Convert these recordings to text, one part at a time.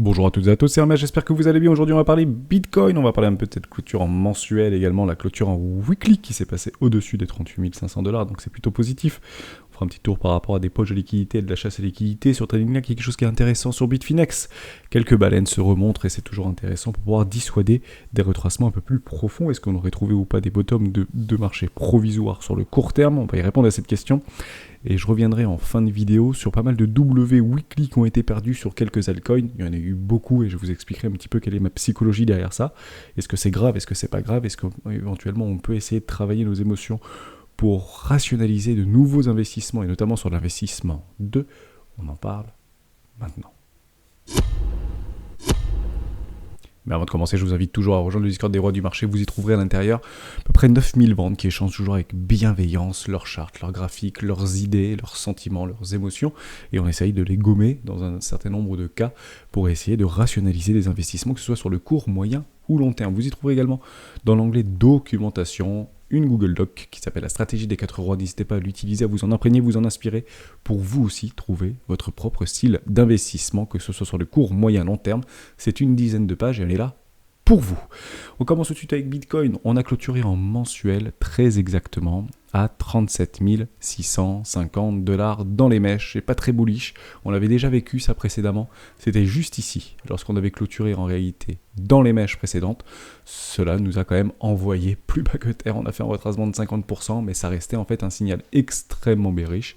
Bonjour à toutes et à tous, c'est Hermès, j'espère que vous allez bien. Aujourd'hui on va parler Bitcoin, on va parler un peu de cette clôture en mensuel, également la clôture en weekly qui s'est passée au-dessus des 38 500 $, donc c'est plutôt positif. On fera un petit tour par rapport à des poches de liquidité et de la chasse à liquidité sur TradingLink, quelque chose qui est intéressant sur Bitfinex. Quelques baleines se remontrent et c'est toujours intéressant pour pouvoir dissuader des retracements un peu plus profonds. Est-ce qu'on aurait trouvé ou pas des bottoms de marché provisoires sur le court terme? On va y répondre à cette question. Et je reviendrai en fin de vidéo sur pas mal de W weekly qui ont été perdus sur quelques altcoins. Il y en a eu beaucoup et je vous expliquerai un petit peu quelle est ma psychologie derrière ça. Est-ce que c'est grave? Est-ce que c'est pas grave? Est-ce qu'éventuellement on peut essayer de travailler nos émotions pour rationaliser de nouveaux investissements et notamment sur l'investissement 2? On en parle maintenant. Mais avant de commencer, je vous invite toujours à rejoindre le Discord des rois du marché. Vous y trouverez à l'intérieur à peu près 9000 ventes qui échangent toujours avec bienveillance leurs chartes, leurs graphiques, leurs idées, leurs sentiments, leurs émotions. Et on essaye de les gommer dans un certain nombre de cas pour essayer de rationaliser les investissements, que ce soit sur le court, moyen ou long terme. Vous y trouverez également dans l'onglet documentation une Google Doc qui s'appelle la stratégie des 4 rois. N'hésitez pas à l'utiliser, à vous en imprégner, vous en inspirer pour vous aussi trouver votre propre style d'investissement, que ce soit sur le court, moyen, long terme. C'est une dizaine de pages et elle est là pour vous. On commence tout de suite avec Bitcoin. On a clôturé en mensuel très exactement à 37 650 $ dans les mèches. C'est pas très bullish. On l'avait déjà vécu ça précédemment. C'était juste ici, lorsqu'on avait clôturé en réalité dans les mèches précédentes. Cela nous a quand même envoyé plus bas que terre. On a fait un retracement de 50%, mais ça restait en fait un signal extrêmement bullish.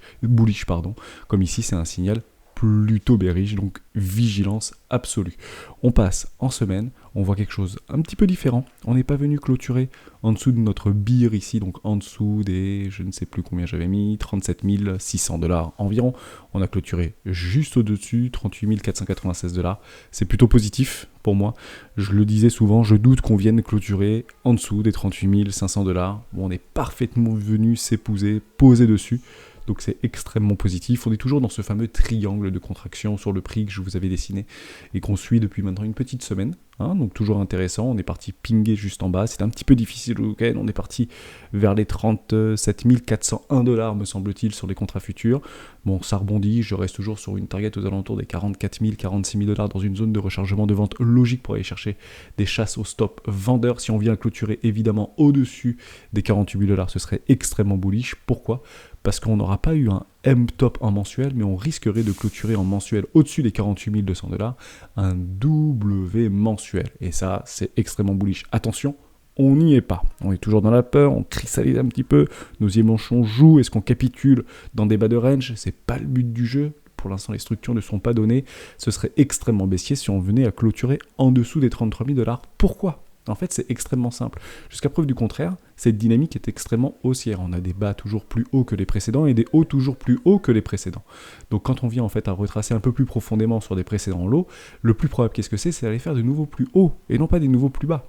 Comme ici, c'est un signal plutôt bearish, donc vigilance absolue. On passe en semaine, on voit quelque chose un petit peu différent. On n'est pas venu clôturer en dessous de notre BIR ici, donc en dessous des, je ne sais plus combien j'avais mis, 37 600 $ environ. On a clôturé juste au-dessus, 38 496 $. C'est plutôt positif pour moi. Je le disais souvent, je doute qu'on vienne clôturer en dessous des 38 500 $. Bon, on est parfaitement venu s'épouser, poser dessus. Donc c'est extrêmement positif. On est toujours dans ce fameux triangle de contraction sur le prix que je vous avais dessiné et qu'on suit depuis maintenant une petite semaine. Donc toujours intéressant. On est parti pinguer juste en bas. C'était un petit peu difficile le week-end. On est parti vers les 37 401 $, me semble-t-il, sur les contrats futurs. Bon, ça rebondit. Je reste toujours sur une target aux alentours des 44 000, 46 000 $ dans une zone de rechargement de vente logique pour aller chercher des chasses au stop vendeur. Si on vient clôturer évidemment au-dessus des 48 000 $, ce serait extrêmement bullish. Pourquoi ? Parce qu'on n'aura pas eu un M-top en mensuel, mais on risquerait de clôturer en mensuel au-dessus des 48 200 $, un W mensuel. Et ça, c'est extrêmement bullish. Attention, on n'y est pas. On est toujours dans la peur, on cristallise un petit peu, nos émotions jouent. Est-ce qu'on capitule dans des bas de range ? C'est pas le but du jeu. Pour l'instant, les structures ne sont pas données. Ce serait extrêmement baissier si on venait à clôturer en dessous des 33 000 $. Pourquoi ? En fait, c'est extrêmement simple. Jusqu'à preuve du contraire, cette dynamique est extrêmement haussière. On a des bas toujours plus hauts que les précédents et des hauts toujours plus hauts que les précédents. Donc quand on vient en fait à retracer un peu plus profondément sur des précédents lots, le plus probable qu'est-ce que c'est d'aller faire de nouveaux plus hauts et non pas des nouveaux plus bas.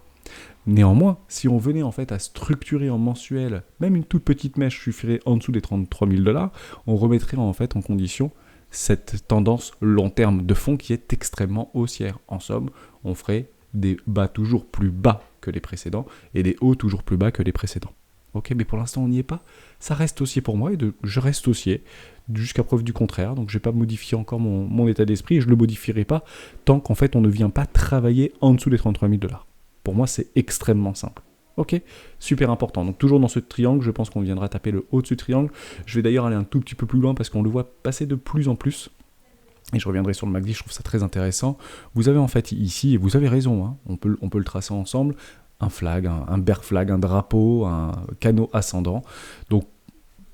Néanmoins, si on venait en fait à structurer en mensuel, même une toute petite mèche suffirait en dessous des 33 000 $, on remettrait en fait en condition cette tendance long terme de fond qui est extrêmement haussière. En somme, on ferait des bas toujours plus bas que les précédents et des hauts toujours plus bas que les précédents. Ok, mais pour l'instant on n'y est pas. Ça reste haussier pour moi et je reste haussier jusqu'à preuve du contraire. Donc je ne vais pas modifier encore mon état d'esprit et je ne le modifierai pas tant qu'en fait on ne vient pas travailler en dessous des 33 000 $. Pour moi c'est extrêmement simple. Ok, super important. Donc toujours dans ce triangle, je pense qu'on viendra taper le haut de ce triangle. Je vais d'ailleurs aller un tout petit peu plus loin parce qu'on le voit passer de plus en plus. Et je reviendrai sur le MACD, je trouve ça très intéressant. Vous avez en fait ici, et vous avez raison, on peut le tracer ensemble, un flag, un bear flag, un drapeau, un canot ascendant. Donc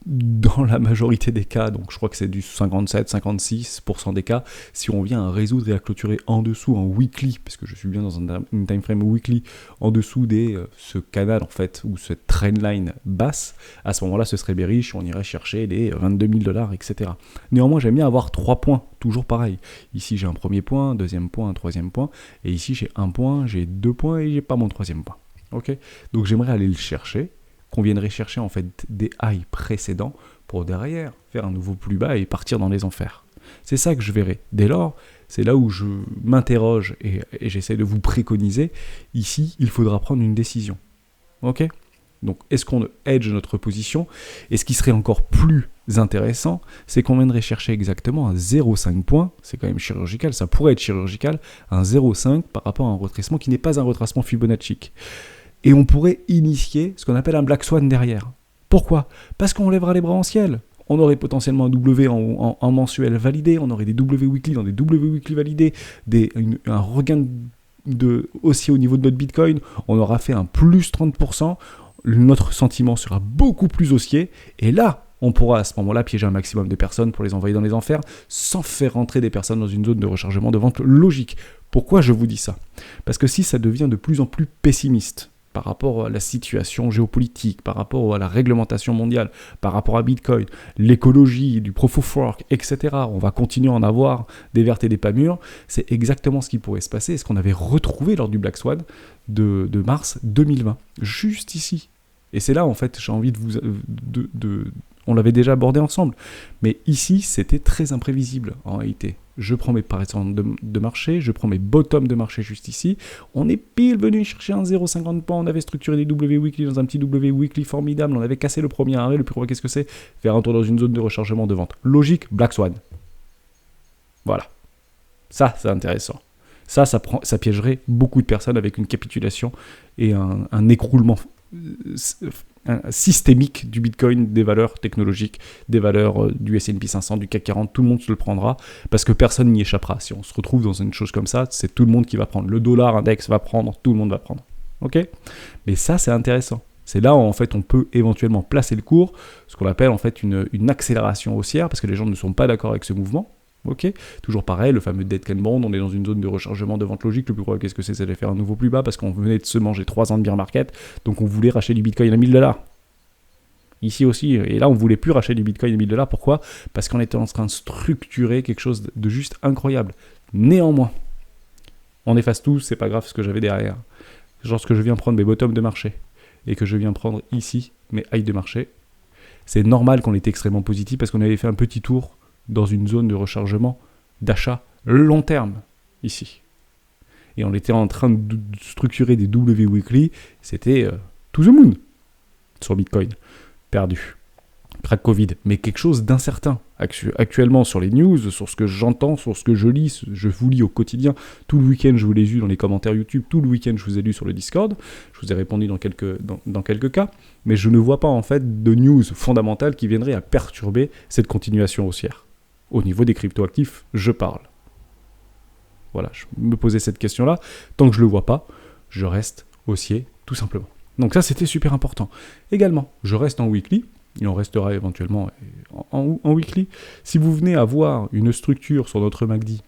dans la majorité des cas, donc je crois que c'est du 57-56% des cas, si on vient à résoudre et à clôturer en dessous en weekly, parce que je suis bien dans une time frame weekly, en dessous ce canal en fait, ou cette trendline basse, à ce moment-là ce serait bearish, on irait chercher les 22 000 $, etc. Néanmoins j'aime bien avoir 3 points, toujours pareil. Ici j'ai un premier point, deuxième point, un troisième point, et ici j'ai un point, j'ai 2 points et j'ai pas mon troisième point. Ok, donc j'aimerais aller le chercher, qu'on viendrait chercher en fait des highs précédents pour derrière faire un nouveau plus bas et partir dans les enfers. C'est ça que je verrai. Dès lors, c'est là où je m'interroge et j'essaie de vous préconiser. Ici, il faudra prendre une décision. Ok ? Donc, est-ce qu'on hedge notre position ? Et ce qui serait encore plus intéressant, c'est qu'on viendrait chercher exactement un 0,5 point, c'est quand même chirurgical, ça pourrait être chirurgical, un 0,5 par rapport à un retracement qui n'est pas un retracement Fibonacci. Et on pourrait initier ce qu'on appelle un Black Swan derrière. Pourquoi ? Parce qu'on lèvera les bras en ciel. On aurait potentiellement un W en mensuel validé, on aurait des W weekly dans des W weekly validés, un regain haussier au niveau de notre Bitcoin, on aura fait un plus 30%, notre sentiment sera beaucoup plus haussier, et là, on pourra à ce moment-là piéger un maximum de personnes pour les envoyer dans les enfers, sans faire rentrer des personnes dans une zone de rechargement de vente logique. Pourquoi je vous dis ça ? Parce que si ça devient de plus en plus pessimiste, par rapport à la situation géopolitique, par rapport à la réglementation mondiale, par rapport à Bitcoin, l'écologie, du proof of work, etc. On va continuer à en avoir des vertes et des pas mûres. C'est exactement ce qui pourrait se passer et ce qu'on avait retrouvé lors du Black Swan de mars 2020, juste ici. Et c'est là, en fait, j'ai envie de vous... on l'avait déjà abordé ensemble. Mais ici, c'était très imprévisible, en réalité. Je prends mes paritions de marché, je prends mes bottoms de marché juste ici. On est pile venu chercher un 0,50 points, on avait structuré des W weekly dans un petit W weekly formidable, on avait cassé le premier arrêt, le plus gros, qu'est-ce que c'est ? Faire un tour dans une zone de rechargement de vente. Logique, Black Swan. Voilà. Ça, c'est intéressant. Ça piégerait beaucoup de personnes avec une capitulation et un écroulement systémique du Bitcoin, des valeurs technologiques, des valeurs du S&P 500, du CAC 40, tout le monde se le prendra, parce que personne n'y échappera. Si on se retrouve dans une chose comme ça, c'est tout le monde qui va prendre. Le dollar index va prendre, tout le monde va prendre. Ok ? Mais ça, c'est intéressant. C'est là où, en fait, on peut éventuellement placer le cours, ce qu'on appelle, en fait, une accélération haussière, parce que les gens ne sont pas d'accord avec ce mouvement. Ok, toujours pareil, le fameux dead can bond, on est dans une zone de rechargement de vente logique, le plus gros, qu'est-ce que c'est ? C'est de faire un nouveau plus bas parce qu'on venait de se manger 3 ans de bear market, donc on voulait racheter du Bitcoin à 1000$. Ici aussi, et là on voulait plus racheter du Bitcoin à 1000$, pourquoi ? Parce qu'on était en train de structurer quelque chose de juste incroyable. Néanmoins, on efface tout, c'est pas grave ce que j'avais derrière. Lorsque je viens prendre mes bottoms de marché, et que je viens prendre ici mes highs de marché, c'est normal qu'on était extrêmement positif parce qu'on avait fait un petit tour dans une zone de rechargement, d'achat long terme, ici. Et on était en train de structurer des W weekly, c'était to the moon sur Bitcoin. Perdu. Crack Covid, mais quelque chose d'incertain. Actuellement sur les news, sur ce que j'entends, sur ce que je lis, je vous lis au quotidien. Tout le week-end, je vous l'ai lu dans les commentaires YouTube. Tout le week-end, je vous ai lu sur le Discord. Je vous ai répondu dans quelques cas. Mais je ne vois pas en fait de news fondamentales qui viendraient à perturber cette continuation haussière. Au niveau des cryptoactifs, je parle. Voilà, je me posais cette question-là. Tant que je ne le vois pas, je reste haussier, tout simplement. Donc ça, c'était super important. Également, je reste en weekly. Il en restera éventuellement en weekly. Si vous venez à voir une structure sur notre MACD,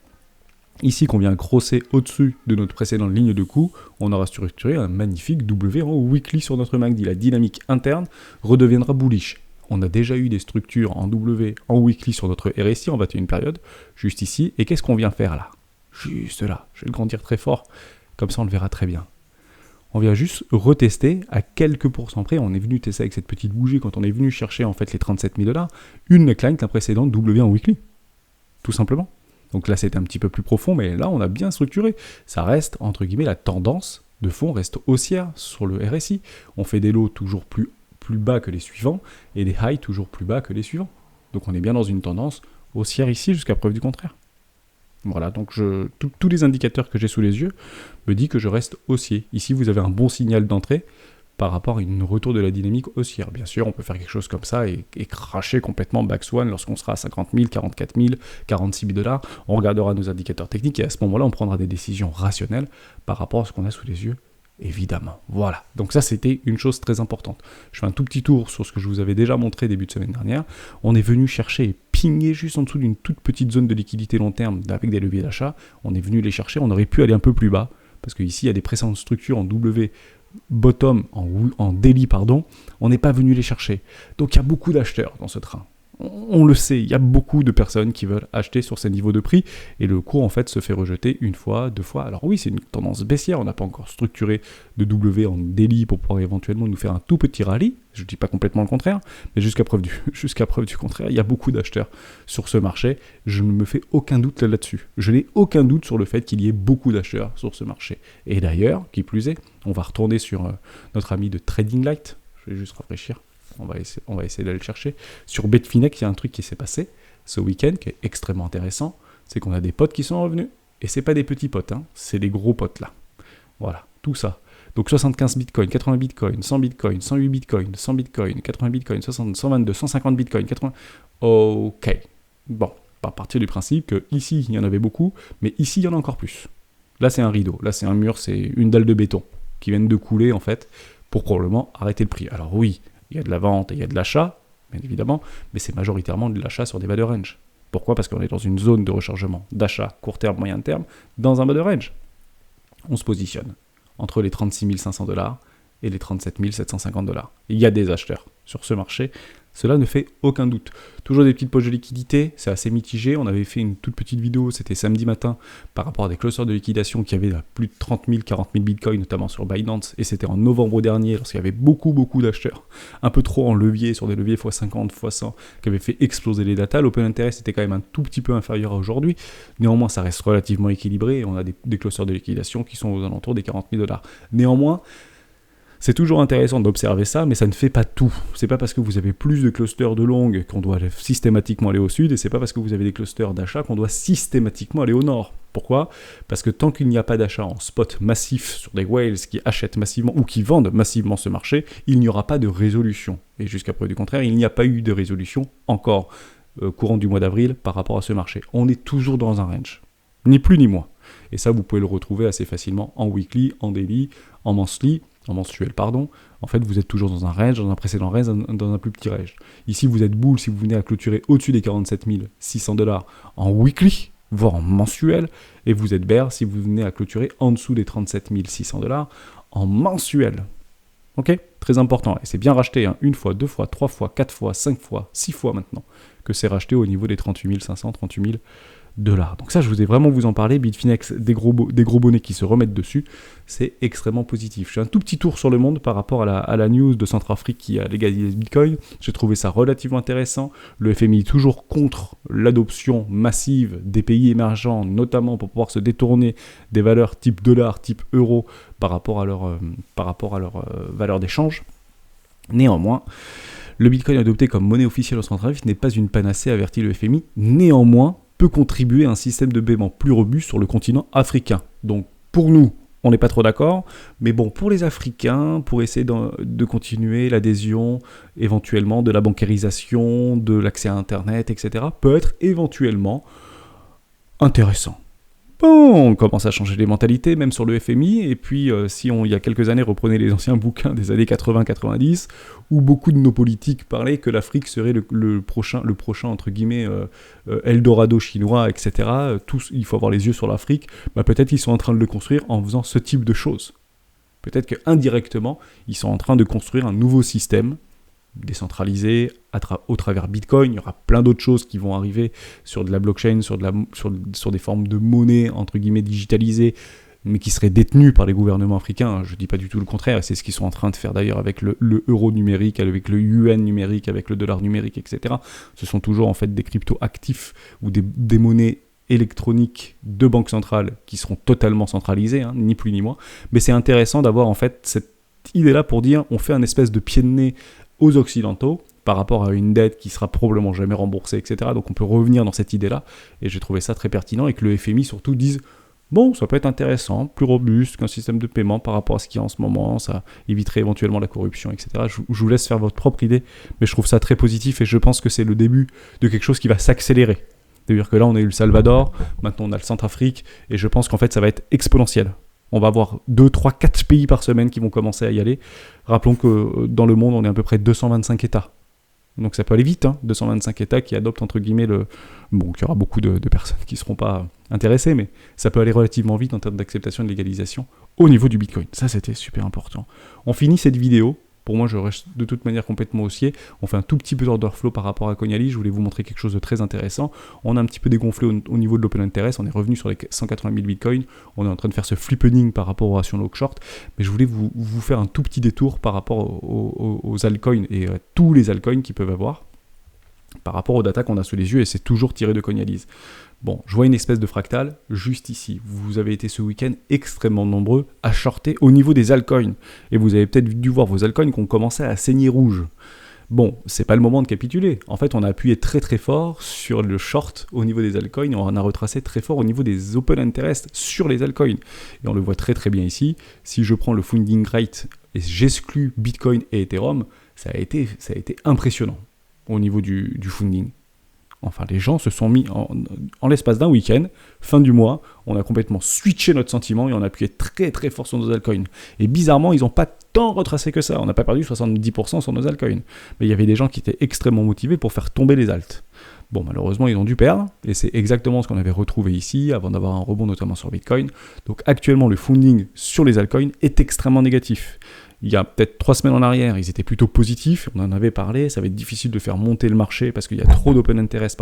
ici qu'on vient crosser au-dessus de notre précédente ligne de coup, on aura structuré un magnifique W en weekly sur notre MACD. La dynamique interne redeviendra bullish. On a déjà eu des structures en W, en weekly sur notre RSI en 21 période, juste ici. Et qu'est-ce qu'on vient faire là ? Juste là. Je vais le grandir très fort, comme ça on le verra très bien. On vient juste retester à quelques pourcents près. On est venu tester avec cette petite bougie quand on est venu chercher en fait les 37 000$, une neckline que la précédente W en weekly. Tout simplement. Donc là c'était un petit peu plus profond, mais là on a bien structuré. Ça reste, entre guillemets, la tendance de fond reste haussière sur le RSI. On fait des lows toujours plus bas que les suivants et des highs toujours plus bas que les suivants. Donc on est bien dans une tendance haussière ici jusqu'à preuve du contraire. Voilà, donc tous les indicateurs que j'ai sous les yeux me disent que je reste haussier. Ici, vous avez un bon signal d'entrée par rapport à une retour de la dynamique haussière. Bien sûr, on peut faire quelque chose comme ça et cracher complètement Black Swan lorsqu'on sera à 50 000, 44 000, 46 000$. On regardera nos indicateurs techniques et à ce moment-là, on prendra des décisions rationnelles par rapport à ce qu'on a sous les yeux. Évidemment, voilà. Donc ça, c'était une chose très importante. Je fais un tout petit tour sur ce que je vous avais déjà montré début de semaine dernière. On est venu chercher et pinguer juste en dessous d'une toute petite zone de liquidité long terme avec des leviers d'achat. On est venu les chercher. On aurait pu aller un peu plus bas parce qu'ici, il y a des précédentes structures en W bottom, en daily, pardon. On n'est pas venu les chercher. Donc il y a beaucoup d'acheteurs dans ce train. On le sait, il y a beaucoup de personnes qui veulent acheter sur ces niveaux de prix et le cours en fait se fait rejeter une fois, deux fois. Alors oui, c'est une tendance baissière, on n'a pas encore structuré de W en daily pour pouvoir éventuellement nous faire un tout petit rallye. Je ne dis pas complètement le contraire, mais jusqu'à preuve du contraire, il y a beaucoup d'acheteurs sur ce marché. Je ne me fais aucun doute là-dessus. Je n'ai aucun doute sur le fait qu'il y ait beaucoup d'acheteurs sur ce marché. Et d'ailleurs, qui plus est, on va retourner sur notre ami de Trading Light. Je vais juste rafraîchir. On va essayer d'aller le chercher. Sur Betfinex, il y a un truc qui s'est passé ce week-end qui est extrêmement intéressant. C'est qu'on a des potes qui sont revenus. Et c'est pas des petits potes, hein, c'est des gros potes là. Voilà, tout ça. Donc 75 bitcoins, 80 bitcoins, 100 bitcoins, 108 bitcoins, 100 bitcoins, 80 bitcoins, 60, 122, 150 bitcoins, 80... Ok. Bon, à partir du principe que ici, il y en avait beaucoup, mais ici, il y en a encore plus. Là, c'est un rideau. Là, c'est un mur, c'est une dalle de béton qui viennent de couler, en fait, pour probablement arrêter le prix. Alors oui, il y a de la vente et il y a de l'achat, bien évidemment, mais c'est majoritairement de l'achat sur des bas de range. Pourquoi ? Parce qu'on est dans une zone de rechargement d'achat court terme, moyen terme, dans un bas de range. On se positionne entre les 36 500 $ et les 37 750 $. Il y a des acheteurs sur ce marché, cela ne fait aucun doute. Toujours des petites poches de liquidité, c'est assez mitigé. On avait fait une toute petite vidéo, c'était samedi matin, par rapport à des clusters de liquidation qui avaient plus de 30 000, 40 000 bitcoins, notamment sur Binance, et c'était en novembre dernier, lorsqu'il y avait beaucoup d'acheteurs, un peu trop en levier, sur des leviers x50, x100, qui avaient fait exploser les datas. L'open interest était quand même un tout petit peu inférieur à aujourd'hui. Néanmoins, ça reste relativement équilibré, et on a des clusters de liquidation qui sont aux alentours des 40 000 $. Néanmoins, c'est toujours intéressant d'observer ça, mais ça ne fait pas tout. C'est pas parce que vous avez plus de clusters de longues qu'on doit systématiquement aller au sud, et c'est pas parce que vous avez des clusters d'achat qu'on doit systématiquement aller au nord. Pourquoi ? Parce que tant qu'il n'y a pas d'achat en spot massif sur des whales qui achètent massivement ou qui vendent massivement ce marché, il n'y aura pas de résolution. Et jusqu'à preuve du contraire, il n'y a pas eu de résolution encore courant du mois d'avril par rapport à ce marché. On est toujours dans un range, ni plus ni moins. Et ça, vous pouvez le retrouver assez facilement en weekly, en daily, en mensuel, en fait, vous êtes toujours dans un range, dans un précédent range, dans un plus petit range. Ici, vous êtes bull si vous venez à clôturer au-dessus des 47 600 $ en weekly, voire en mensuel, et vous êtes bear si vous venez à clôturer en dessous des 37 600 $ en mensuel. Ok ? Très important. Et c'est bien racheté, hein, une fois, deux fois, trois fois, quatre fois, 5 fois, 6 fois maintenant, que c'est racheté au niveau des 38 500, 38 000 $. Donc ça, je voulais vraiment vous en parler. Bitfinex, des gros bonnets qui se remettent dessus, c'est extrêmement positif. Je fais un tout petit tour sur le monde par rapport à la news de Centrafrique qui a légalisé le Bitcoin. J'ai trouvé ça relativement intéressant. Le FMI toujours contre l'adoption massive des pays émergents, notamment pour pouvoir se détourner des valeurs type dollar, type euro, par rapport à leur valeur d'échange. Néanmoins, le Bitcoin adopté comme monnaie officielle au Centrafrique n'est pas une panacée, avertit le FMI. Néanmoins, peut contribuer à un système de paiement plus robuste sur le continent africain. Donc pour nous, on n'est pas trop d'accord, mais bon, pour les Africains, pour essayer de continuer l'adhésion, éventuellement de la bancarisation, de l'accès à Internet, etc., peut être éventuellement intéressant. Bon, on commence à changer les mentalités, même sur le FMI, et puis si il y a quelques années, reprenez les anciens bouquins des années 80-90, où beaucoup de nos politiques parlaient que l'Afrique serait le prochain entre guillemets, Eldorado chinois, etc. Il faut avoir les yeux sur l'Afrique, peut-être ils sont en train de le construire en faisant ce type de choses. Peut-être qu'indirectement, ils sont en train de construire un nouveau système, décentralisé au travers Bitcoin. Il y aura plein d'autres choses qui vont arriver sur de la blockchain, sur des formes de monnaie entre guillemets digitalisées, mais qui seraient détenues par les gouvernements africains. Je ne dis pas du tout le contraire, c'est ce qu'ils sont en train de faire d'ailleurs avec le euro numérique, avec le yuan numérique, avec le dollar numérique, etc. Ce sont toujours en fait des crypto-actifs ou des monnaies électroniques de banque centrale qui seront totalement centralisées, ni plus ni moins. Mais c'est intéressant d'avoir en fait cette idée-là pour dire on fait un espèce de pied de nez aux Occidentaux, par rapport à une dette qui sera probablement jamais remboursée, etc. Donc on peut revenir dans cette idée-là, et j'ai trouvé ça très pertinent, et que le FMI surtout dise, bon, ça peut être intéressant, plus robuste qu'un système de paiement par rapport à ce qu'il y a en ce moment, ça éviterait éventuellement la corruption, etc. Je vous laisse faire votre propre idée, mais je trouve ça très positif, et je pense que c'est le début de quelque chose qui va s'accélérer. C'est-à-dire que là, on a eu le Salvador, maintenant on a le Centrafrique, et je pense qu'en fait, ça va être exponentiel. On va avoir 2, 3, 4 pays par semaine qui vont commencer à y aller. Rappelons que dans le monde, on est à peu près 225 États. Donc ça peut aller vite, 225 États qui adoptent entre guillemets Bon, il y aura beaucoup de personnes qui ne seront pas intéressées, mais ça peut aller relativement vite en termes d'acceptation et de légalisation au niveau du Bitcoin. Ça, c'était super important. On finit cette vidéo. Pour moi, je reste de toute manière complètement haussier. On fait un tout petit peu d'order flow par rapport à Coinali. Je voulais vous montrer quelque chose de très intéressant. On a un petit peu dégonflé au niveau de l'open interest. On est revenu sur les 180 000 bitcoins. On est en train de faire ce flippening par rapport aux rations long short. Mais je voulais vous faire un tout petit détour par rapport aux altcoins et tous les altcoins qu'ils peuvent avoir par rapport aux data qu'on a sous les yeux. Et c'est toujours tiré de Coinalyse. Bon, je vois une espèce de fractal juste ici. Vous avez été ce week-end extrêmement nombreux à shorter au niveau des altcoins. Et vous avez peut-être dû voir vos altcoins qui ont commencé à saigner rouge. Bon, c'est pas le moment de capituler. En fait, on a appuyé très très fort sur le short au niveau des altcoins et on a retracé très fort au niveau des open interest sur les altcoins. Et on le voit très très bien ici. Si je prends le funding rate et j'exclus Bitcoin et Ethereum, ça a été impressionnant au niveau du funding. Enfin, les gens se sont mis en l'espace d'un week-end, fin du mois, on a complètement switché notre sentiment et on a appuyé très très fort sur nos altcoins. Et bizarrement, ils n'ont pas tant retracé que ça. On n'a pas perdu 70% sur nos altcoins. Mais il y avait des gens qui étaient extrêmement motivés pour faire tomber les alts. Bon, malheureusement, ils ont dû perdre, et c'est exactement ce qu'on avait retrouvé ici, avant d'avoir un rebond notamment sur Bitcoin. Donc actuellement, le funding sur les altcoins est extrêmement négatif. Il y a peut-être 3 semaines en arrière, ils étaient plutôt positifs, on en avait parlé, ça va être difficile de faire monter le marché parce qu'il y a trop d'open interest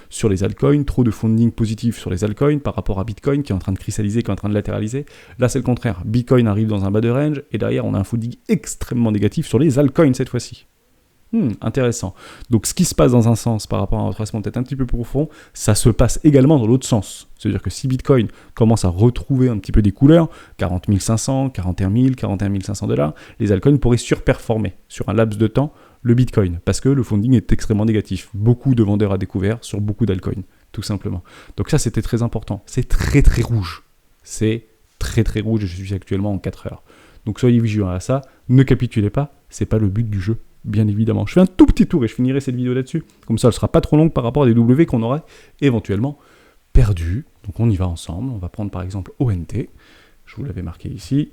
sur les altcoins, trop de funding positif sur les altcoins par rapport à Bitcoin qui est en train de cristalliser, qui est en train de latéraliser. Là, c'est le contraire. Bitcoin arrive dans un bas de range et derrière, on a un funding extrêmement négatif sur les altcoins cette fois-ci. Intéressant. Donc ce qui se passe dans un sens par rapport à un retracement peut-être un petit peu plus profond, ça se passe également dans l'autre sens. C'est-à-dire que si Bitcoin commence à retrouver un petit peu des couleurs, 40 500, 41 000, 41 500 $, les altcoins pourraient surperformer sur un laps de temps le Bitcoin, parce que le funding est extrêmement négatif. Beaucoup de vendeurs à découvert sur beaucoup d'altcoins, tout simplement. Donc ça, c'était très important. C'est très très rouge. C'est très très rouge et je suis actuellement en 4 heures. Donc soyez vigilants à ça, ne capitulez pas, c'est pas le but du jeu. Bien évidemment. Je fais un tout petit tour et je finirai cette vidéo là-dessus. Comme ça, elle ne sera pas trop longue par rapport à des W qu'on aurait éventuellement perdus. Donc on y va ensemble. On va prendre par exemple ONT. Je vous l'avais marqué ici.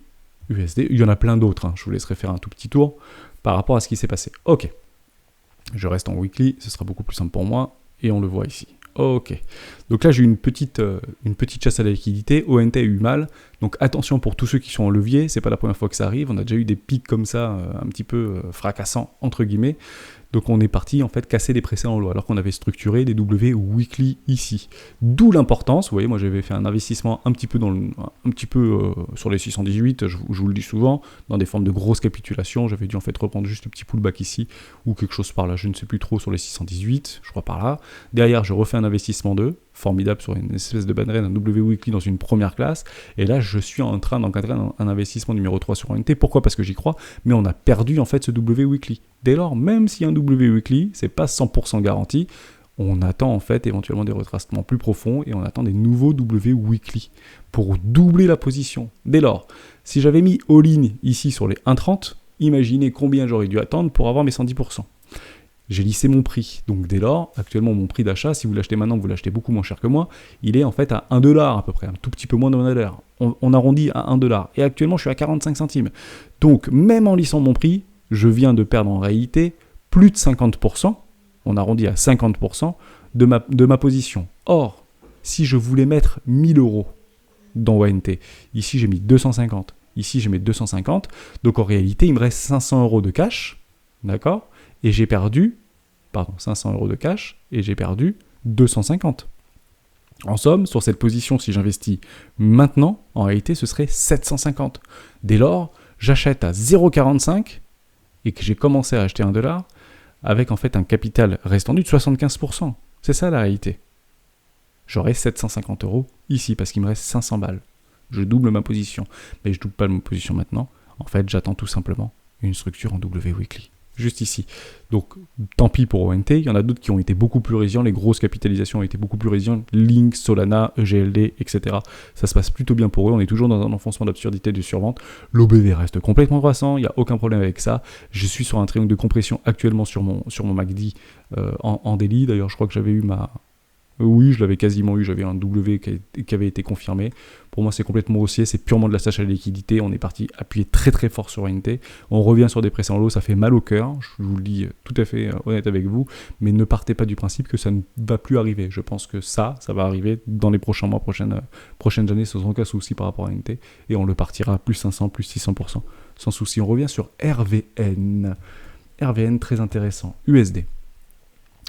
USD. Il y en a plein d'autres. Je vous laisserai faire un tout petit tour par rapport à ce qui s'est passé. Ok. Je reste en weekly. Ce sera beaucoup plus simple pour moi. Et on le voit ici. Ok. Donc là, j'ai une petite chasse à la liquidité. ONT a eu mal. Donc attention pour tous ceux qui sont en levier. C'est pas la première fois que ça arrive. On a déjà eu des pics comme ça, un petit peu fracassants, entre guillemets. Donc on est parti en fait casser les précédents lots, alors qu'on avait structuré des W weekly ici. D'où l'importance. Vous voyez, moi j'avais fait un investissement un petit peu, sur les 618, je vous le dis souvent, dans des formes de grosses capitulations. J'avais dû en fait reprendre juste le petit pullback ici, ou quelque chose par là, je ne sais plus trop, sur les 618, je crois par là. Derrière, je refais un investissement 2, formidable sur une espèce de bannerine, un W weekly dans une première classe. Et là, je suis en train d'encadrer un investissement numéro 3 sur ONT. Pourquoi ? Parce que j'y crois, mais on a perdu en fait ce W weekly. Dès lors, même s'il y a un W weekly, c'est pas 100% garanti. On attend en fait éventuellement des retracements plus profonds et on attend des nouveaux W weekly pour doubler la position. Dès lors, si j'avais mis all-in ici sur les 1,30, imaginez combien j'aurais dû attendre pour avoir mes 110%. J'ai lissé mon prix. Donc dès lors, actuellement mon prix d'achat, si vous l'achetez maintenant, vous l'achetez beaucoup moins cher que moi, il est en fait à 1 $ à peu près, un tout petit peu moins de $. On arrondit à 1 $. Et actuellement, je suis à 45 centimes. Donc même en lissant mon prix, je viens de perdre en réalité plus de 50%, on arrondit à 50% de ma position. Or, si je voulais mettre 1000 € dans ONT, ici j'ai mis 250, ici j'ai mis 250, donc en réalité il me reste 500 € de cash, d'accord ? Et j'ai perdu, 500 € de cash, et j'ai perdu 250. En somme, sur cette position, si j'investis maintenant, en réalité ce serait 750. Dès lors, j'achète à 0,45 et que j'ai commencé à acheter 1 $ avec en fait un capital restendu de 75%. C'est ça la réalité. J'aurai 750 € ici parce qu'il me reste 500 balles. Je double ma position. Mais je double pas ma position maintenant. En fait, j'attends tout simplement une structure en W weekly. Juste ici. Donc, tant pis pour ONT. Il y en a d'autres qui ont été beaucoup plus résilients. Les grosses capitalisations ont été beaucoup plus résilientes. Link, Solana, EGLD, etc. Ça se passe plutôt bien pour eux. On est toujours dans un enfoncement d'absurdité de survente. L'OBV reste complètement croissant. Il n'y a aucun problème avec ça. Je suis sur un triangle de compression actuellement sur mon MACD en daily. D'ailleurs, je crois que j'avais eu Oui, je l'avais quasiment eu, j'avais un W qui avait été confirmé. Pour moi, c'est complètement haussier, c'est purement de la stache à la liquidité. On est parti appuyer très très fort sur ONT. On revient sur des précédents lots, ça fait mal au cœur, je vous le dis tout à fait honnête avec vous, mais ne partez pas du principe que ça ne va plus arriver. Je pense que ça va arriver dans les prochains mois, prochaines années, sans aucun souci par rapport à ONT, et on le partira plus 500, plus 600%, sans souci. On revient sur RVN. RVN, très intéressant. USD.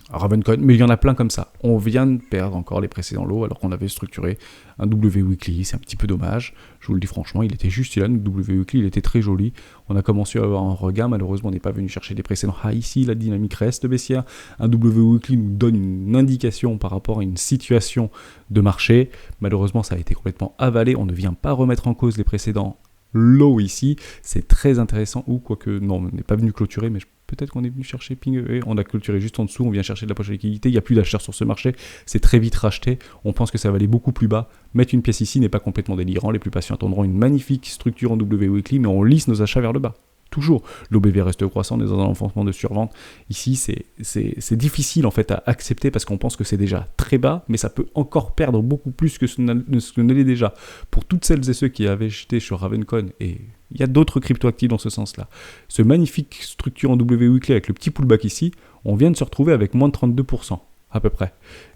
Ravencoin, mais il y en a plein comme ça. On vient de perdre encore les précédents lots alors qu'on avait structuré un W weekly, c'est un petit peu dommage. Je vous le dis franchement, il était juste là, notre W weekly, il était très joli. On a commencé à avoir un regain, malheureusement on n'est pas venu chercher des précédents. Ah ici, la dynamique reste baissière. Un W weekly nous donne une indication par rapport à une situation de marché. Malheureusement, ça a été complètement avalé. On ne vient pas remettre en cause les précédents low ici, c'est très intéressant, ou quoique, non, on n'est pas venu clôturer, mais peut-être qu'on est venu chercher ping, et on a clôturé juste en dessous, on vient chercher de la poche de liquidité, il n'y a plus d'acheteurs sur ce marché, c'est très vite racheté, on pense que ça va aller beaucoup plus bas. Mettre une pièce ici n'est pas complètement délirant, les plus patients attendront une magnifique structure en W weekly, mais on lisse nos achats vers le bas. Toujours, l'OBV reste croissant, on est dans un enfoncement de survente. Ici, c'est difficile en fait à accepter parce qu'on pense que c'est déjà très bas, mais ça peut encore perdre beaucoup plus que ce ne l'est déjà. Pour toutes celles et ceux qui avaient acheté sur Ravencoin, et il y a d'autres cryptoactifs dans ce sens-là, ce magnifique structure en W weekly avec le petit pullback ici, on vient de se retrouver avec moins de 32% à peu près.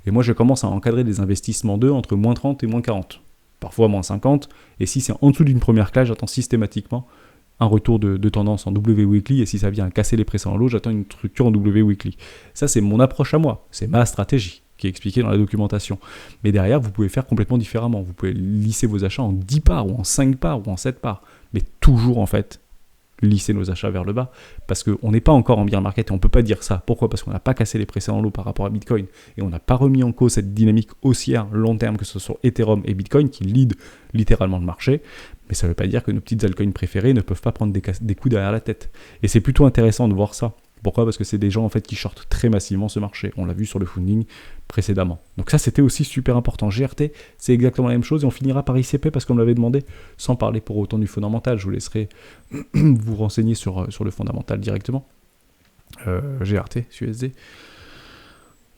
Et moi, je commence à encadrer des investissements d'eux entre moins 30 et moins 40, parfois moins 50. Et si c'est en dessous d'une première classe, j'attends systématiquement un retour de tendance en W weekly, et si ça vient casser les précédents lots, j'attends une structure en W weekly. Ça, c'est mon approche à moi, c'est ma stratégie qui est expliquée dans la documentation. Mais derrière, vous pouvez faire complètement différemment. Vous pouvez lisser vos achats en 10 parts, ou en 5 parts, ou en 7 parts. Mais toujours, en fait, lisser nos achats vers le bas, parce qu'on n'est pas encore en bear market, et on ne peut pas dire ça. Pourquoi ? Parce qu'on n'a pas cassé les précédents lots par rapport à Bitcoin, et on n'a pas remis en cause cette dynamique haussière long terme, que ce soit Ethereum et Bitcoin, qui lead littéralement le marché. Mais ça ne veut pas dire que nos petites altcoins préférées ne peuvent pas prendre des coups derrière la tête. Et c'est plutôt intéressant de voir ça. Pourquoi ? Parce que c'est des gens en fait qui shortent très massivement ce marché. On l'a vu sur le funding précédemment. Donc ça, c'était aussi super important. GRT, c'est exactement la même chose, et on finira par ICP parce qu'on me l'avait demandé, sans parler pour autant du fondamental. Je vous laisserai vous renseigner sur le fondamental directement. GRT, USD.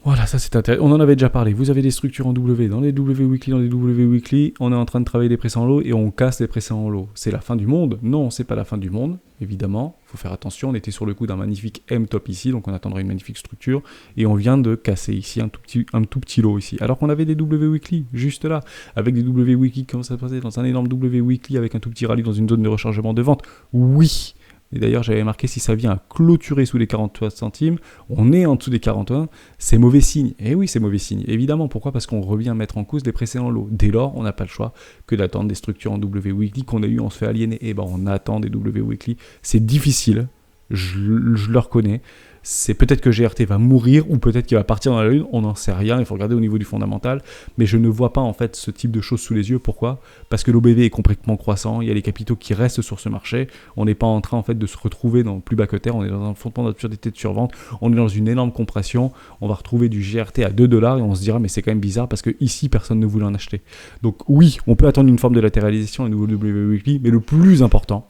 Voilà, ça c'est intéressant. On en avait déjà parlé. Vous avez des structures en W, dans les W weekly, on est en train de travailler des précédents lots et on casse les précédents lots. C'est la fin du monde ? Non, c'est pas la fin du monde, évidemment. Il faut faire attention. On était sur le coup d'un magnifique M-top ici, donc on attendra une magnifique structure. Et on vient de casser ici un tout petit lot ici. Alors qu'on avait des W weekly juste là, avec des W weekly, comment ça se passait dans un énorme W weekly avec un tout petit rallye dans une zone de rechargement de vente. Oui. Et d'ailleurs, j'avais marqué, si ça vient à clôturer sous les 43 centimes, on est en dessous des 41, c'est mauvais signe. Et oui, c'est mauvais signe. Évidemment, pourquoi ? Parce qu'on revient mettre en cause des précédents lots. Dès lors, on n'a pas le choix que d'attendre des structures en W weekly qu'on a eu, on se fait aliéner. Et ben, on attend des W weekly. C'est difficile, je le reconnais. C'est peut-être que GRT va mourir ou peut-être qu'il va partir dans la lune, on n'en sait rien, il faut regarder au niveau du fondamental, mais je ne vois pas en fait ce type de choses sous les yeux. Pourquoi ? Parce que l'OBV est complètement croissant, il y a les capitaux qui restent sur ce marché, on n'est pas en train en fait de se retrouver dans plus bas que terre, on est dans un fondement d'absurdité de survente, on est dans une énorme compression, on va retrouver du GRT à 2$ et on se dira mais c'est quand même bizarre parce que ici personne ne voulait en acheter. Donc oui, on peut attendre une forme de latéralisation à nouveau W weekly, mais le plus important,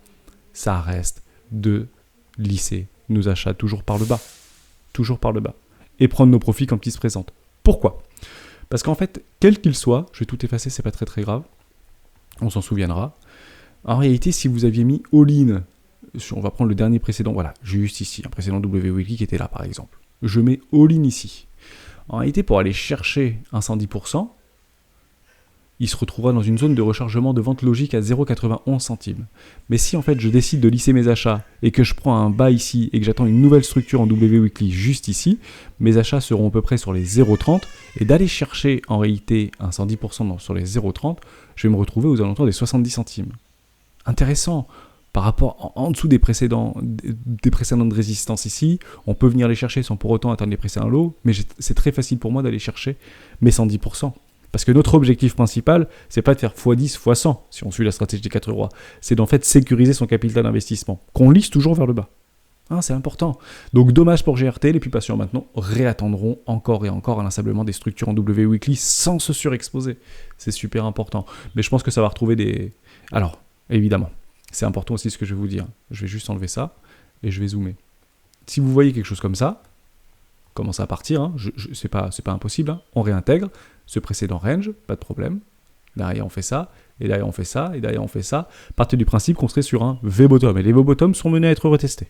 ça reste de lisser nos achats toujours par le bas, et prendre nos profits quand ils se présentent. Pourquoi ? Parce qu'en fait, quel qu'il soit, je vais tout effacer, c'est pas très très grave, on s'en souviendra. En réalité, si vous aviez mis all-in, on va prendre le dernier précédent, voilà, juste ici, un précédent W weekly qui était là par exemple. Je mets all-in ici. En réalité, pour aller chercher un 110%, il se retrouvera dans une zone de rechargement de vente logique à 0,91 centimes. Mais si en fait je décide de lisser mes achats et que je prends un bas ici et que j'attends une nouvelle structure en W weekly juste ici, mes achats seront à peu près sur les 0,30 et d'aller chercher en réalité un 110% sur les 0,30, je vais me retrouver aux alentours des 70 centimes. Intéressant. Par rapport en dessous des précédentes résistances ici, on peut venir les chercher sans pour autant atteindre les précédents lots, mais c'est très facile pour moi d'aller chercher mes 110%. Parce que notre objectif principal, c'est pas de faire x10, x100, si on suit la stratégie des 4 rois. C'est d'en fait sécuriser son capital d'investissement, qu'on lisse toujours vers le bas. C'est important. Donc dommage pour GRT, les plus patients maintenant réattendront encore et encore inlassablement des structures en W weekly sans se surexposer. C'est super important. Mais je pense que ça va retrouver des... Alors, évidemment, c'est important aussi ce que je vais vous dire. Je vais juste enlever ça et je vais zoomer. Si vous voyez quelque chose comme ça, commence à partir, c'est pas impossible, on réintègre ce précédent range, pas de problème. Derrière on fait ça, et derrière on fait ça, et derrière on fait ça. Partez du principe qu'on serait sur un V-bottom, et les V-bottom sont menés à être retestés.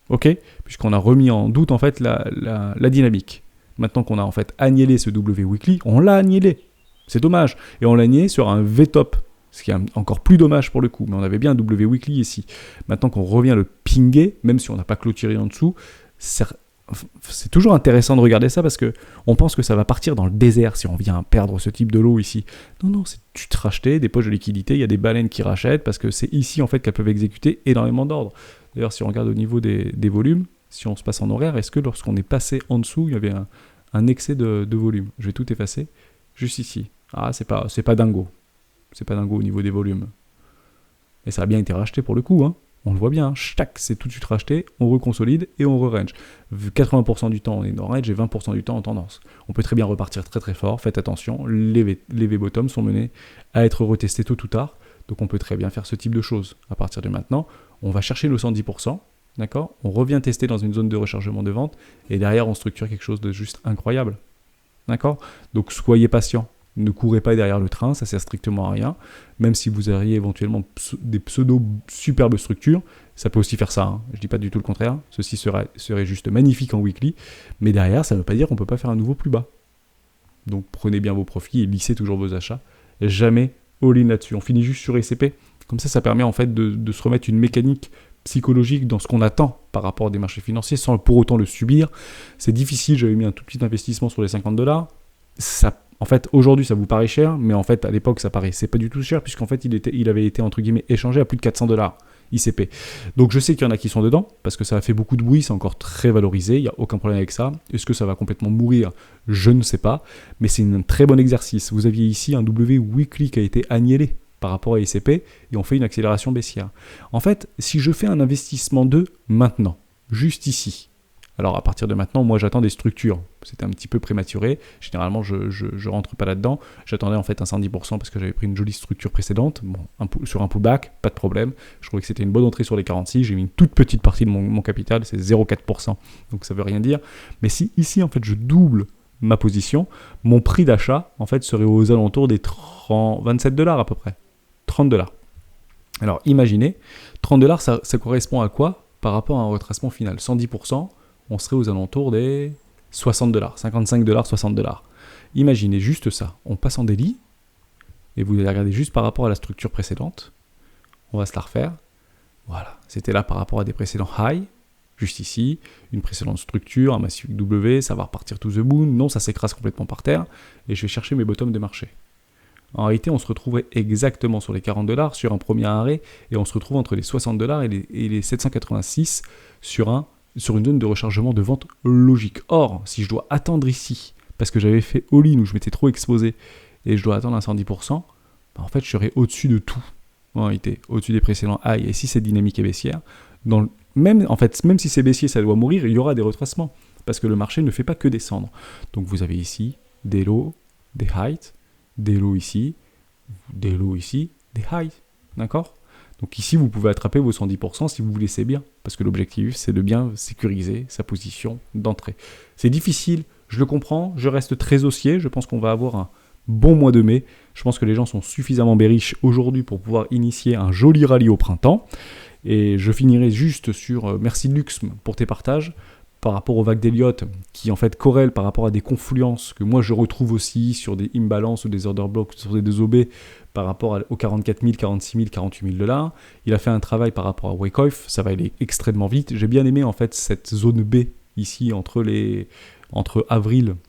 Ok ? Puisqu'on a remis en doute en fait la dynamique. Maintenant qu'on a en fait agnélé ce W weekly, on l'a agnélé. C'est dommage. Et on l'a agnélé sur un V-top, ce qui est encore plus dommage pour le coup. Mais on avait bien un W weekly ici. Maintenant qu'on revient le pinguer, même si on n'a pas clôturé en dessous, c'est toujours intéressant de regarder ça parce qu'on pense que ça va partir dans le désert si on vient perdre ce type de lot ici. Non, c'est tu te racheter des poches de liquidité, il y a des baleines qui rachètent parce que c'est ici en fait qu'elles peuvent exécuter énormément d'ordres. D'ailleurs, si on regarde au niveau des volumes, si on se passe en horaire, est-ce que lorsqu'on est passé en dessous, il y avait un excès de volume ? Je vais tout effacer, juste ici. C'est pas dingo. C'est pas dingo au niveau des volumes. Et ça a bien été racheté pour le coup, On le voit bien, c'est tout de suite racheté, on reconsolide et on re-range. 80% du temps on est dans range et 20% du temps en tendance. On peut très bien repartir très très fort, faites attention, les V-bottoms sont menés à être retestés tôt ou tard, donc on peut très bien faire ce type de choses. À partir de maintenant, on va chercher nos 110%, d'accord ? On revient tester dans une zone de rechargement de vente et derrière on structure quelque chose de juste incroyable. D'accord ? Donc soyez patient. Ne courez pas derrière le train, ça sert strictement à rien. Même si vous auriez éventuellement des pseudo-superbes structures, ça peut aussi faire ça. Hein. Je ne dis pas du tout le contraire. Ceci serait juste magnifique en weekly. Mais derrière, ça ne veut pas dire qu'on ne peut pas faire un nouveau plus bas. Donc prenez bien vos profits et lissez toujours vos achats. Jamais all-in là-dessus. On finit juste sur ECP. Comme ça permet en fait de se remettre une mécanique psychologique dans ce qu'on attend par rapport à des marchés financiers sans pour autant le subir. C'est difficile. J'avais mis un tout petit investissement sur les $50. En fait, aujourd'hui, ça vous paraît cher, mais en fait, à l'époque, ça paraissait pas du tout cher, puisqu'en fait, il avait été, entre guillemets, échangé à plus de $400 ICP. Donc, je sais qu'il y en a qui sont dedans, parce que ça a fait beaucoup de bruit, c'est encore très valorisé, il n'y a aucun problème avec ça. Est-ce que ça va complètement mourir ? Je ne sais pas, mais c'est un très bon exercice. Vous aviez ici un W weekly qui a été annihilé par rapport à ICP, et on fait une accélération baissière. En fait, si je fais un investissement de maintenant, juste ici, alors à partir de maintenant, moi j'attends des structures. C'était un petit peu prématuré. Généralement, je rentre pas là-dedans. J'attendais en fait un 110% parce que j'avais pris une jolie structure précédente. Bon, sur un pullback, pas de problème. Je trouvais que c'était une bonne entrée sur les 46. J'ai mis une toute petite partie de mon capital, c'est 0,4%. Donc ça veut rien dire. Mais si ici en fait je double ma position, mon prix d'achat en fait serait aux alentours des $27 à peu près. $30. Alors imaginez, $30 ça correspond à quoi par rapport à un retracement final ? 110%. On serait aux alentours des $60, $55, $60. Imaginez juste ça. On passe en daily, et vous allez regarder juste par rapport à la structure précédente. On va se la refaire. Voilà, c'était là par rapport à des précédents high, juste ici, une précédente structure, un massif W, ça va repartir to the moon. Non, ça s'écrase complètement par terre, et je vais chercher mes bottoms de marché. En réalité, on se retrouverait exactement sur les $40 sur un premier arrêt, et on se retrouve entre les $60 et les 786 sur une zone de rechargement de vente logique. Or, si je dois attendre ici, parce que j'avais fait all-in où je m'étais trop exposé, et je dois attendre un 110%, en fait, je serais au-dessus de tout, en réalité, au-dessus des précédents high. Et si cette dynamique est baissière, même si c'est baissier, ça doit mourir, il y aura des retracements, parce que le marché ne fait pas que descendre. Donc vous avez ici des lows, des highs, des lows ici, des highs, d'accord ? Donc ici, vous pouvez attraper vos 110% si vous vous laissez bien, parce que l'objectif, c'est de bien sécuriser sa position d'entrée. C'est difficile, je le comprends, je reste très haussier, je pense qu'on va avoir un bon mois de mai. Je pense que les gens sont suffisamment bearish aujourd'hui pour pouvoir initier un joli rallye au printemps. Et je finirai juste sur merci Lux pour tes partages par rapport aux vagues d'Elliott qui en fait corrèlent par rapport à des confluences que moi je retrouve aussi sur des imbalances ou des order blocks sur des 2 OB par rapport aux 44 000, 46 000, 48 000 $. Il a fait un travail par rapport à Wyckoff, ça va aller extrêmement vite. J'ai bien aimé en fait cette zone B ici entre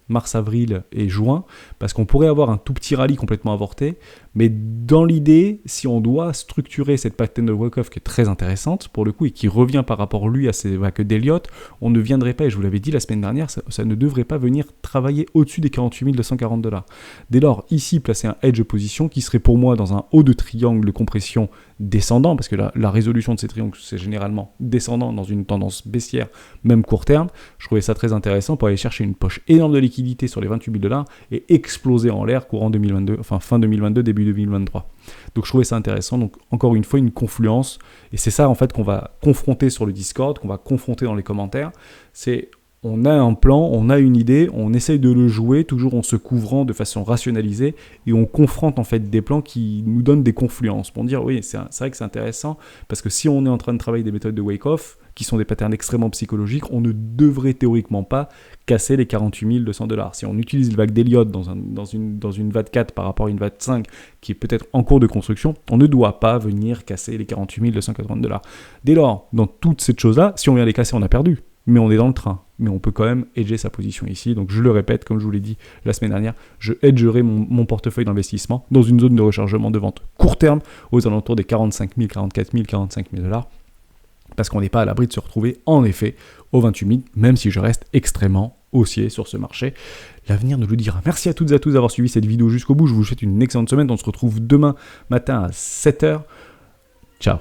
mars-avril et juin, parce qu'on pourrait avoir un tout petit rallye complètement avorté, mais dans l'idée, si on doit structurer cette pattern de Wyckoff qui est très intéressante pour le coup et qui revient par rapport lui à ces vagues d'Elliott, on ne viendrait pas, et je vous l'avais dit la semaine dernière, ça ne devrait pas venir travailler au-dessus des 48 240 $. Dès lors, ici, placer un hedge position qui serait pour moi dans un haut de triangle de compression descendant, parce que la résolution de ces triangles, c'est généralement descendant dans une tendance baissière, même court terme. Je trouvais ça très intéressant pour aller chercher une poche énorme de liquidité sur les 28 000 $ et exploser en l'air courant 2022, enfin fin 2022, début 2023. Donc je trouvais ça intéressant. Donc encore une fois, une confluence. Et c'est ça en fait qu'on va confronter sur le Discord, qu'on va confronter dans les commentaires. C'est on a un plan, on a une idée, on essaye de le jouer, toujours en se couvrant de façon rationalisée, et on confronte en fait des plans qui nous donnent des confluences. Pour dire, oui, c'est vrai que c'est intéressant, parce que si on est en train de travailler des méthodes de Wyckoff, qui sont des patterns extrêmement psychologiques, on ne devrait théoriquement pas casser les 48 200 $. Si on utilise le vague d'Elliott dans une VAD 4 par rapport à une VAD 5 qui est peut-être en cours de construction, on ne doit pas venir casser les 48 280 $. Dès lors, dans toutes ces choses-là, si on vient les casser, on a perdu. Mais on est dans le train. Mais on peut quand même hedger sa position ici. Donc je le répète, comme je vous l'ai dit la semaine dernière, je hedgerai mon portefeuille d'investissement dans une zone de rechargement de vente court terme aux alentours des 45 000, 44 000, 45 000 $. Parce qu'on n'est pas à l'abri de se retrouver en effet aux 28 000, même si je reste extrêmement haussier sur ce marché. L'avenir nous le dira. Merci à toutes et à tous d'avoir suivi cette vidéo jusqu'au bout. Je vous souhaite une excellente semaine. On se retrouve demain matin à 7h. Ciao.